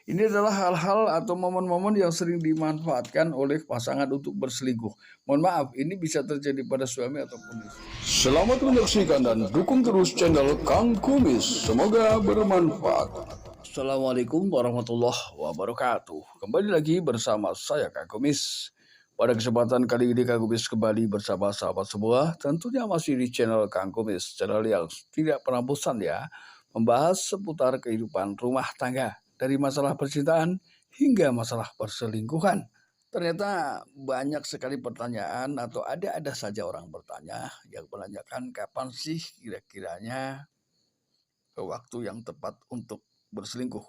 Ini adalah hal-hal atau momen-momen yang sering dimanfaatkan oleh pasangan untuk berselingkuh. Mohon maaf, ini bisa terjadi pada suami ataupun istri. Selamat menyaksikan dan dukung terus channel Kang Kumis. Semoga bermanfaat. Assalamualaikum warahmatullahi wabarakatuh. Kembali lagi bersama saya Kang Kumis. Pada kesempatan kali ini Kang Kumis kembali bersama sahabat semua. Tentunya masih di channel Kang Kumis. Channel yang tidak pernah bosan ya. Membahas seputar kehidupan rumah tangga. Dari masalah percintaan hingga masalah perselingkuhan. Ternyata banyak sekali pertanyaan atau ada saja orang bertanya yang menanyakan kapan sih kira-kiranya waktu yang tepat untuk berselingkuh.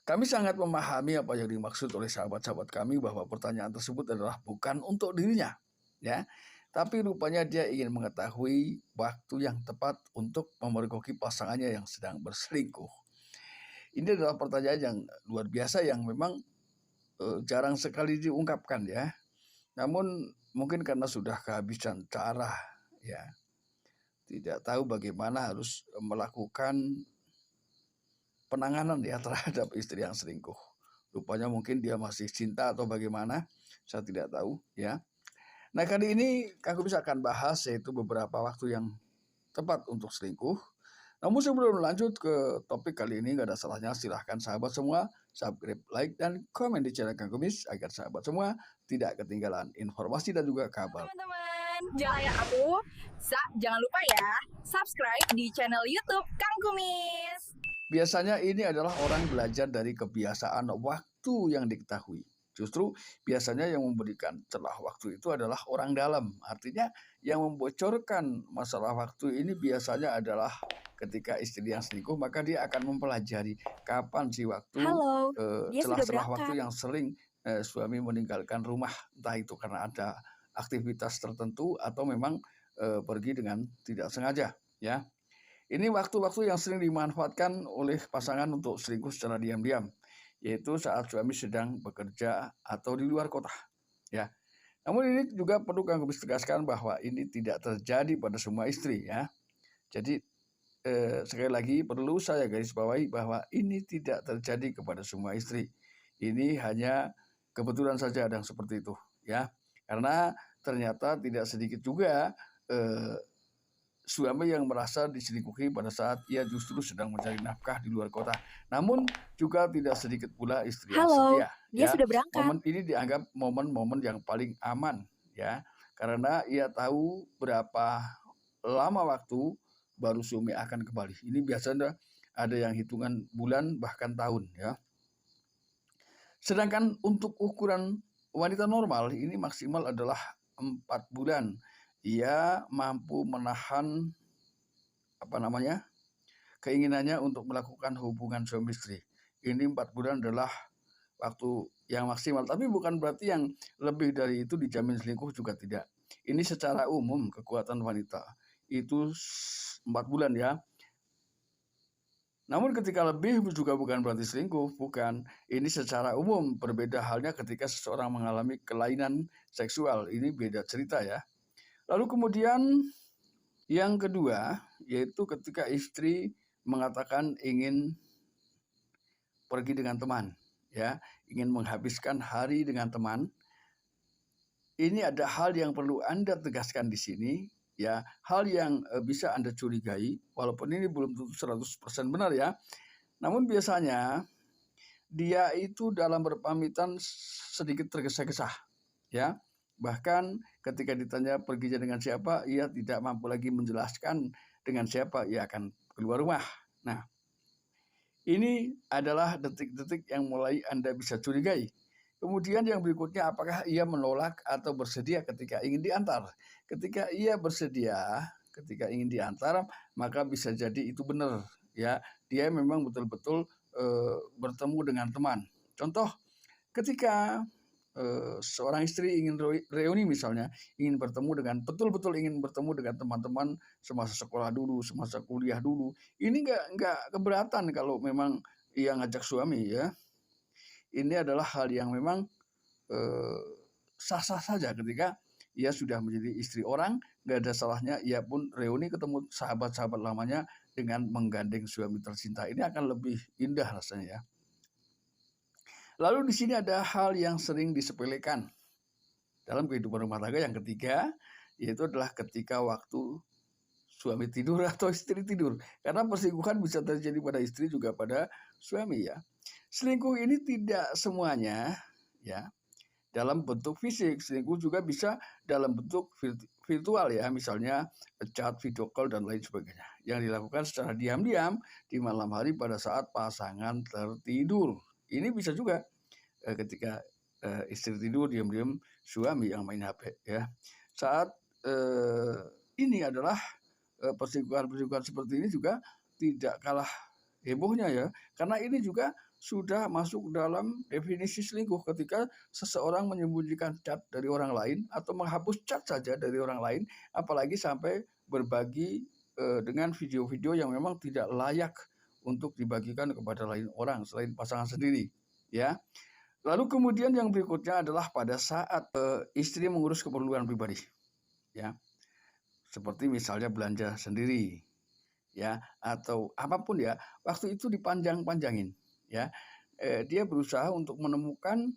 Kami sangat memahami apa yang dimaksud oleh sahabat-sahabat kami bahwa pertanyaan tersebut adalah bukan untuk dirinya, ya. Tapi rupanya dia ingin mengetahui waktu yang tepat untuk memergoki pasangannya yang sedang berselingkuh. Ini adalah pertanyaan yang luar biasa yang memang jarang sekali diungkapkan ya. Namun mungkin karena sudah kehabisan cara ya, tidak tahu bagaimana harus melakukan penanganan ya terhadap istri yang selingkuh. Rupanya mungkin dia masih cinta atau bagaimana, saya tidak tahu ya. Nah kali ini aku bisa akan bahas yaitu beberapa waktu yang tepat untuk selingkuh. Namun sebelum lanjut ke topik kali ini, gak ada salahnya silahkan sahabat semua subscribe, like, dan komen di channel Kang Kumis agar sahabat semua tidak ketinggalan informasi dan juga kabar. Teman-teman, jangan ya aku. Jangan lupa ya, subscribe di channel YouTube Kang Kumis. Biasanya ini adalah orang belajar dari kebiasaan waktu yang diketahui. Justru biasanya yang memberikan celah waktu itu adalah orang dalam. Artinya yang membocorkan masalah waktu ini biasanya adalah ketika istri yang selingkuh, maka dia akan mempelajari kapan sih waktu Halo, dia sudah celah-celah waktu berangkat. yang sering suami meninggalkan rumah. Entah itu karena ada aktivitas tertentu atau memang pergi dengan tidak sengaja. Ya, ini waktu-waktu yang sering dimanfaatkan oleh pasangan untuk selingkuh secara diam-diam, yaitu saat suami sedang bekerja atau di luar kota. Ya, namun ini juga perlu kami tegaskan bahwa ini tidak terjadi pada semua istri ya. Jadi sekali lagi perlu saya garis bawahi bahwa ini tidak terjadi kepada semua istri. Ini hanya kebetulan saja ada yang seperti itu ya. Karena ternyata tidak sedikit juga suami yang merasa diselingkuhi pada saat ia justru sedang mencari nafkah di luar kota. Namun juga tidak sedikit pula istri yang Halo, setia. dia Ya, sudah berangkat. momen ini dianggap momen-momen yang paling aman, ya, karena ia tahu berapa lama waktu baru suami akan kembali. Ini biasanya ada yang hitungan bulan bahkan tahun, ya. Sedangkan untuk ukuran wanita normal ini maksimal adalah 4 bulan. Ia mampu menahan keinginannya untuk melakukan hubungan suami istri. Ini 4 bulan adalah waktu yang maksimal. Tapi bukan berarti yang lebih dari itu dijamin selingkuh, juga tidak. Ini secara umum kekuatan wanita itu 4 bulan ya. Namun ketika lebih juga bukan berarti selingkuh, bukan. Ini secara umum, berbeda halnya ketika seseorang mengalami kelainan seksual. Ini beda cerita ya. Lalu kemudian yang kedua, yaitu ketika istri mengatakan ingin pergi dengan teman, ya, ingin menghabiskan hari dengan teman. Ini ada hal yang perlu Anda tegaskan di sini, ya, hal yang bisa Anda curigai, walaupun ini belum tentu 100% benar ya. Namun biasanya dia itu dalam berpamitan sedikit tergesa-gesa, ya. Bahkan ketika ditanya perginya dengan siapa, ia tidak mampu lagi menjelaskan dengan siapa ia akan keluar rumah. Nah, ini adalah detik-detik yang mulai Anda bisa curigai. Kemudian yang berikutnya, apakah ia menolak atau bersedia ketika ingin diantar? Ketika ia bersedia, ketika ingin diantar, maka bisa jadi itu benar, ya. Dia memang betul-betul bertemu dengan teman. Contoh, ketika seorang istri ingin reuni misalnya, ingin bertemu dengan betul-betul ingin bertemu dengan teman-teman semasa sekolah dulu, semasa kuliah dulu. Ini nggak keberatan kalau memang ia ngajak suami ya. Ini adalah hal yang memang sah-sah saja ketika ia sudah menjadi istri orang nggak ada salahnya ia pun reuni ketemu sahabat-sahabat lamanya dengan menggandeng suami tercinta. Ini akan lebih indah rasanya ya. Lalu di sini ada hal yang sering disepelekan dalam kehidupan rumah tangga yang ketiga, yaitu adalah ketika waktu suami tidur atau istri tidur. Karena perselingkuhan bisa terjadi pada istri juga pada suami ya. Selingkuh ini tidak semuanya ya dalam bentuk fisik, selingkuh juga bisa dalam bentuk virtual ya, misalnya chat, video call dan lain sebagainya. Yang dilakukan secara diam-diam di malam hari pada saat pasangan tertidur. Ini bisa juga ketika istri tidur diam-diam suami yang main HP ya. Saat ini adalah perselingkuhan seperti ini juga tidak kalah hebohnya ya, karena ini juga sudah masuk dalam definisi selingkuh ketika seseorang menyembunyikan chat dari orang lain atau menghapus chat saja dari orang lain, apalagi sampai berbagi dengan video-video yang memang tidak layak untuk dibagikan kepada lain orang selain pasangan sendiri ya. Lalu kemudian yang berikutnya adalah pada saat istri mengurus keperluan pribadi ya, seperti misalnya belanja sendiri ya, atau apapun ya, waktu itu dipanjang-panjangin ya. Dia berusaha untuk menemukan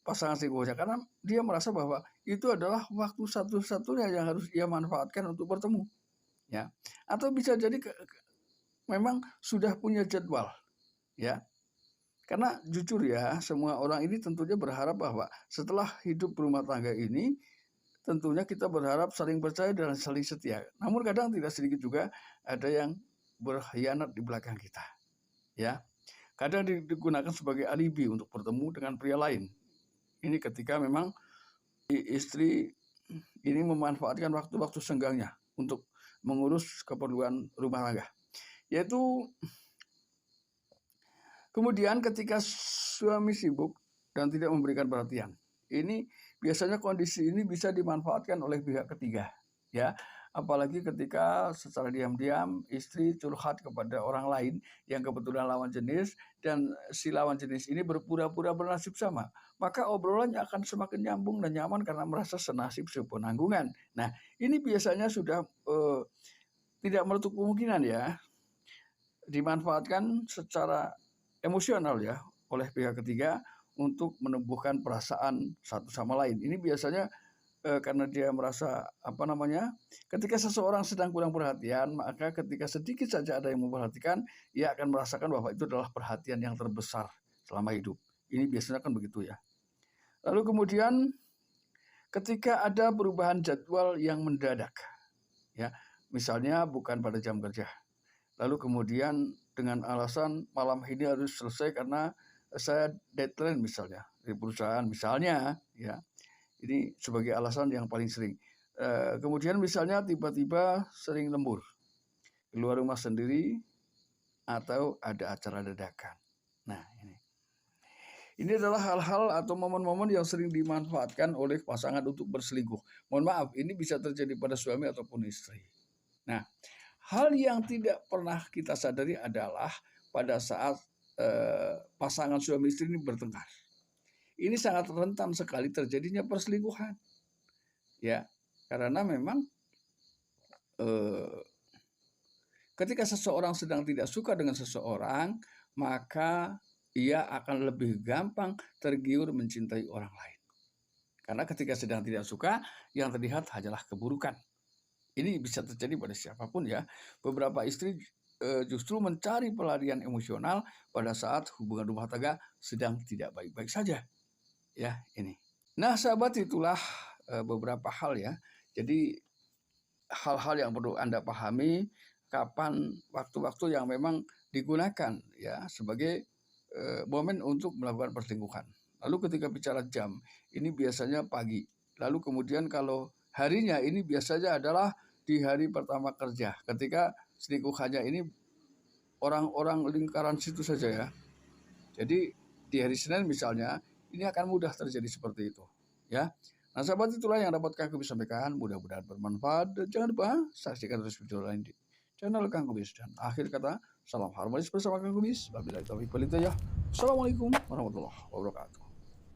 pasangan selingkuhnya karena dia merasa bahwa itu adalah waktu satu-satunya yang harus ia manfaatkan untuk bertemu ya. Atau bisa jadi memang sudah punya jadwal ya. Karena jujur ya, semua orang ini tentunya berharap bahwa setelah hidup berumah tangga ini tentunya kita berharap saling percaya dan saling setia. Namun kadang tidak sedikit juga ada yang berkhianat di belakang kita. Ya. Kadang digunakan sebagai alibi untuk bertemu dengan pria lain. Ini ketika memang istri ini memanfaatkan waktu-waktu senggangnya untuk mengurus keperluan rumah tangga. Yaitu kemudian ketika suami sibuk dan tidak memberikan perhatian. Ini biasanya kondisi ini bisa dimanfaatkan oleh pihak ketiga, ya. Apalagi ketika secara diam-diam istri curhat kepada orang lain yang kebetulan lawan jenis dan si lawan jenis ini berpura-pura bernasib sama, maka obrolannya akan semakin nyambung dan nyaman karena merasa senasib sepenanggungan. Nah, ini biasanya sudah tidak menutup kemungkinan ya dimanfaatkan secara emosional ya oleh pihak ketiga untuk menumbuhkan perasaan satu sama lain. Ini biasanya karena dia merasa ketika seseorang sedang kurang perhatian, maka ketika sedikit saja ada yang memperhatikan, ia akan merasakan bahwa itu adalah perhatian yang terbesar selama hidup. Ini biasanya kan begitu ya. Lalu kemudian ketika ada perubahan jadwal yang mendadak, ya, misalnya bukan pada jam kerja, lalu kemudian dengan alasan malam ini harus selesai karena saya deadline misalnya di perusahaan misalnya ya. Ini sebagai alasan yang paling sering. Kemudian misalnya tiba-tiba sering lembur, keluar rumah sendiri, atau ada acara dadakan. Nah ini adalah hal-hal atau momen-momen yang sering dimanfaatkan oleh pasangan untuk berselingkuh. Mohon maaf, ini bisa terjadi pada suami ataupun istri. Nah, hal yang tidak pernah kita sadari adalah pada saat pasangan suami istri ini bertengkar. Ini sangat rentan sekali terjadinya perselingkuhan. Ya, karena memang ketika seseorang sedang tidak suka dengan seseorang, maka ia akan lebih gampang tergiur mencintai orang lain. Karena ketika sedang tidak suka, yang terlihat hanyalah keburukan. Ini bisa terjadi pada siapapun ya. Beberapa istri justru mencari pelarian emosional pada saat hubungan rumah tangga sedang tidak baik-baik saja. Ya, ini. Nah, sahabat, itulah beberapa hal ya. Jadi hal-hal yang perlu Anda pahami kapan waktu-waktu yang memang digunakan ya sebagai momen untuk melakukan perselingkuhan. Lalu ketika bicara jam, ini biasanya pagi. Lalu kemudian kalau harinya ini biasanya adalah di hari pertama kerja. Ketika selingkuhannya ini orang-orang lingkaran situ saja ya. Jadi di hari Senin misalnya, ini akan mudah terjadi seperti itu ya. Nah sahabat, itulah yang dapat Kang Kumis sampaikan, mudah-mudahan bermanfaat, dan jangan lupa saksikan terus video lain di channel Kang Kumis. Dan akhir kata, salam harmonis bersama Kang Kumis. Wabillahi taufiq wal hidayah. Assalamualaikum warahmatullahi wabarakatuh.